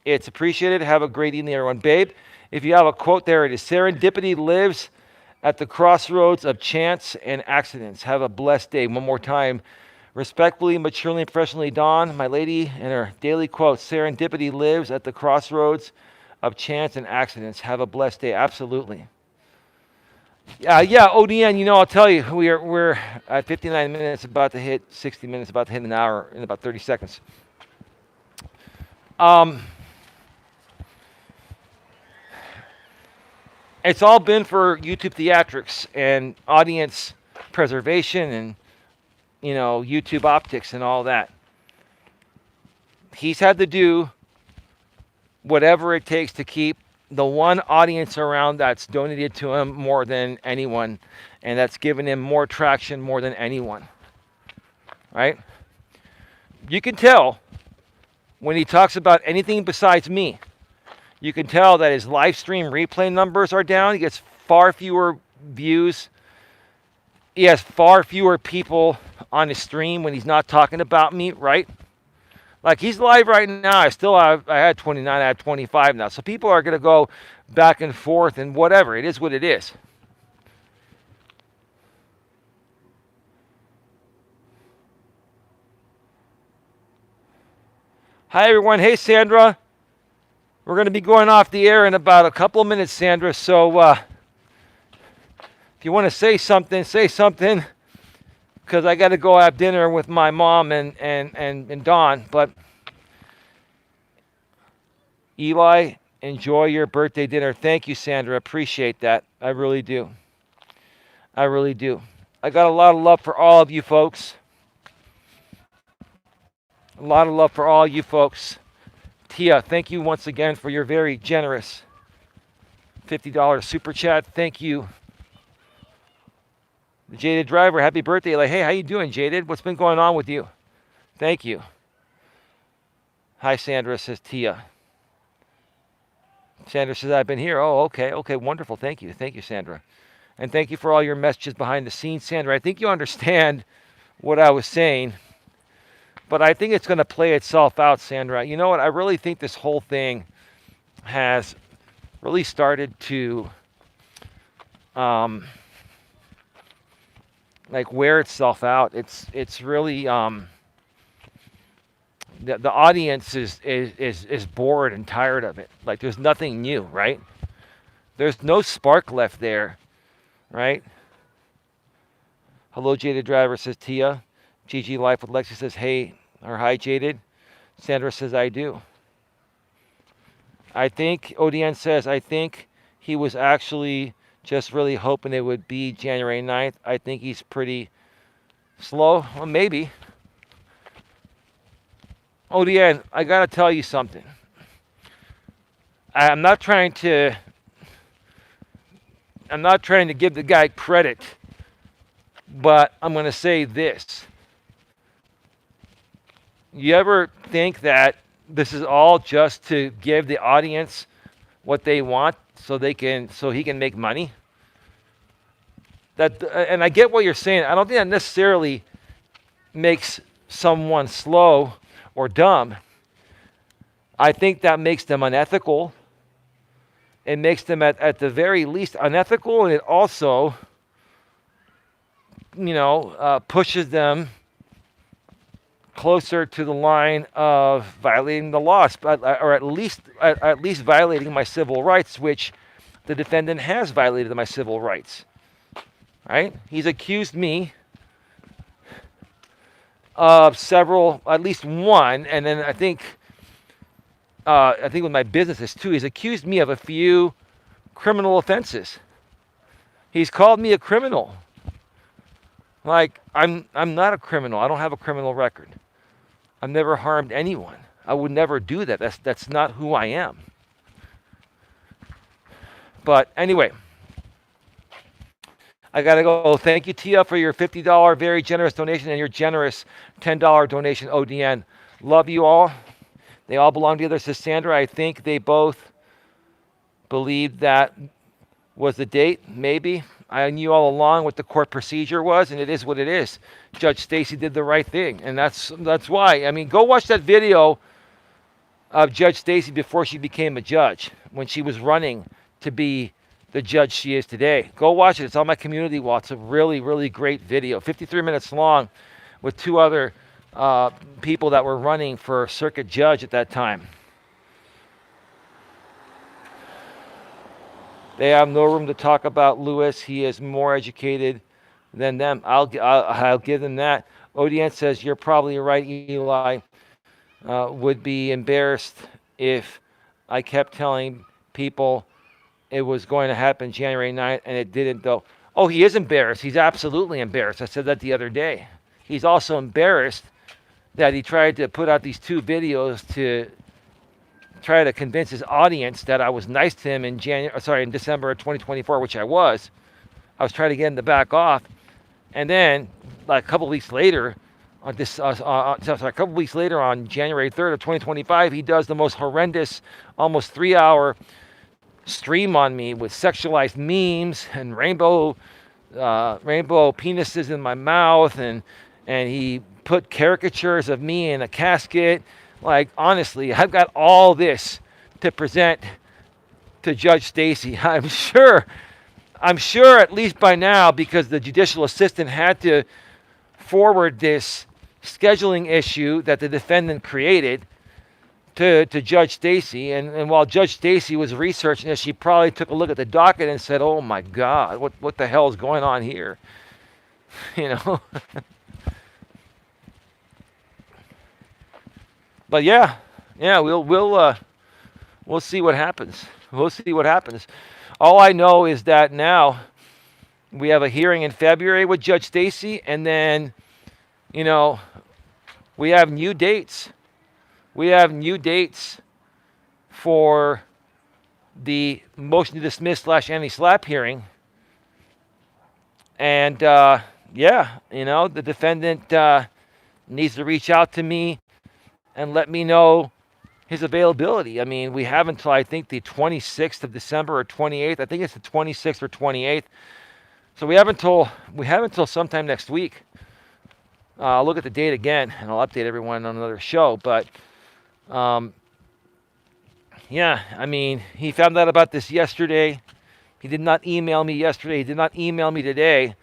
It's appreciated. Have a great evening, everyone. Babe, if you have a quote, there it is. Serendipity lives at the crossroads of chance and accidents. Have a blessed day. One more time. Respectfully, maturely, and professionally, Dawn, my lady, and her daily quote, serendipity lives at the crossroads of chance and accidents. Have a blessed day. Absolutely. Yeah, ODN, I'll tell you, we're at 59 minutes, about to hit 60 minutes, about to hit an hour in about 30 seconds. It's all been for YouTube theatrics and audience preservation and, YouTube optics and all that. He's had to do whatever it takes to keep the one audience around that's donated to him more than anyone, and that's given him more traction more than anyone, right? You can tell when he talks about anything besides me. You can tell that his live stream replay numbers are down. He gets far fewer views. He has far fewer people on his stream when he's not talking about me, right? Like he's live right now. I had 29, I have 25 now. So people are going to go back and forth and whatever. It is what it is. Hi, everyone. Hey, Sandra. We're going to be going off the air in about a couple of minutes, Sandra. So if you want to say something, because I got to go have dinner with my mom and Dawn. But Eli, enjoy your birthday dinner. Thank you, Sandra. Appreciate that. I really do. I really do. I got a lot of love for all of you folks. A lot of love for all you folks. Tia, thank you once again for your very generous $50 super chat. Thank you. The Jaded Driver, happy birthday. Like, hey, how you doing, Jaded? What's been going on with you? Thank you. Hi, Sandra, says Tia. Sandra says, I've been here. Oh, okay. Okay, wonderful. Thank you. Thank you, Sandra. And thank you for all your messages behind the scenes, Sandra. I think you understand what I was saying. But I think it's going to play itself out, Sandra. You know what? I really think this whole thing has really started to like wear itself out. It's really the audience is bored and tired of it. Like there's nothing new, right? There's no spark left there, right? Hello, Jaded Driver, says Tia. GG Life with Lexi says, hey, or hi, Jaded. Sandra says, I do. I think, ODN says, I think he was actually just really hoping it would be January 9th. I think he's pretty slow. Well, maybe. ODN, I got to tell you something. I'm not trying to give the guy credit, but I'm going to say this. You ever think that this is all just to give the audience what they want so he can make money? And I get what you're saying. I don't think that necessarily makes someone slow or dumb. I think that makes them unethical. It makes them at the very least unethical, and it also, pushes them closer to the line of violating the laws, or at least violating my civil rights, which the defendant has violated my civil rights. Right? He's accused me of several, at least one, and then I think with my businesses too, he's accused me of a few criminal offenses. He's called me a criminal. Like, I'm not a criminal. I don't have a criminal record. I've never harmed anyone. I would never do that. That's not who I am. But anyway, I got to go. Thank you, Tia, for your $50 very generous donation and your generous $10 donation, ODN. Love you all. They all belong together, says Sandra. I think they both believed that was the date, maybe. I knew all along what the court procedure was, and it is what it is. Judge Stacy did the right thing, and that's why. I mean, go watch that video of Judge Stacy before she became a judge, when she was running to be the judge she is today. Go watch it. It's on my community wall. It's a really, really great video, 53 minutes long, with two other people that were running for circuit judge at that time. They have no room to talk about Lewis. He is more educated than them. I'll give them that. ODN says, you're probably right, Eli. Would be embarrassed if I kept telling people it was going to happen January 9th and it didn't, though. Oh, he is embarrassed. He's absolutely embarrassed. I said that the other day. He's also embarrassed that he tried to put out these two videos to try to convince his audience that I was nice to him in December of 2024, which I was. I was trying to get him to back off. And then, like a couple of weeks later, On this, sorry, a couple weeks later, on January 3rd of 2025, he does the most horrendous, almost 3 hour stream on me with sexualized memes and rainbow penises in my mouth, and he put caricatures of me in a casket. Like, honestly, I've got all this to present to Judge Stacy. I'm sure at least by now, because the judicial assistant had to forward this scheduling issue that the defendant created to Judge Stacy. And while Judge Stacy was researching this, she probably took a look at the docket and said, oh my God, what the hell is going on here? You know? But yeah, we'll see what happens. We'll see what happens. All I know is that now we have a hearing in February with Judge Stacy, and then, you know, we have new dates. We have new dates for the motion to dismiss / anti-SLAPP hearing. And yeah, you know, the defendant needs to reach out to me and let me know his availability. I mean, we have until, I think, the 26th of December or 28th. I think it's the 26th or 28th. So we have until sometime next week. I'll look at the date again, and I'll update everyone on another show. But yeah, I mean, he found out about this yesterday. He did not email me yesterday. He did not email me today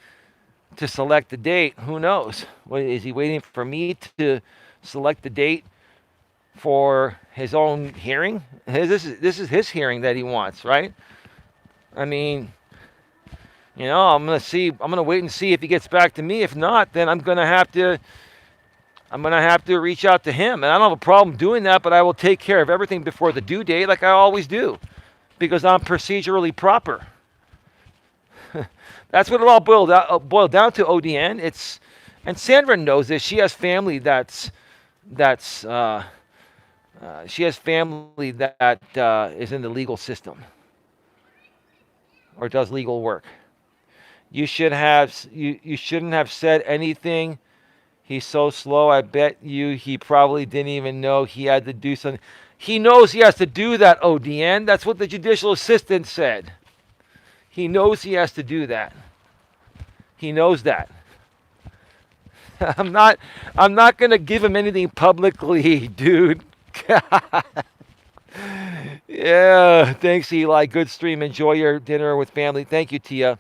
to select the date. Who knows? Is he waiting for me to select the date for his own hearing? This is his hearing that he wants, right? I mean, you know, I'm gonna wait and see if he gets back to me. If not, then I'm gonna have to reach out to him. And I don't have a problem doing that, but I will take care of everything before the due date, like I always do, because I'm procedurally proper. That's what it all boiled down to, ODN. And Sandra knows this. She has family she has family that is in the legal system or does legal work. You shouldn't have said anything. He's so slow. I bet you he probably didn't even know he had to do something. He knows he has to do that, ODN. That's what the judicial assistant said. He knows he has to do that. He knows that. I'm not going to give him anything publicly, dude. Yeah, thanks, Eli. Good stream. Enjoy your dinner with family. Thank you, Tia.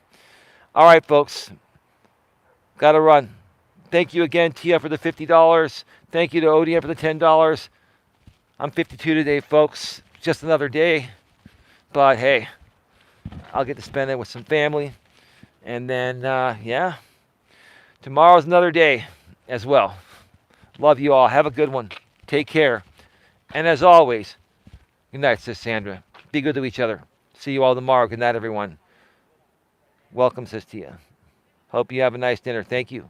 All right, folks. Got to run. Thank you again, Tia, for the $50. Thank you to ODM for the $10. I'm 52 today, folks. Just another day. But hey, I'll get to spend it with some family. And then, yeah, tomorrow's another day as well. Love you all. Have a good one. Take care. And as always, good night, Sis Sandra. Be good to each other. See you all tomorrow. Good night, everyone. Welcome, Sis Tia. Hope you have a nice dinner. Thank you.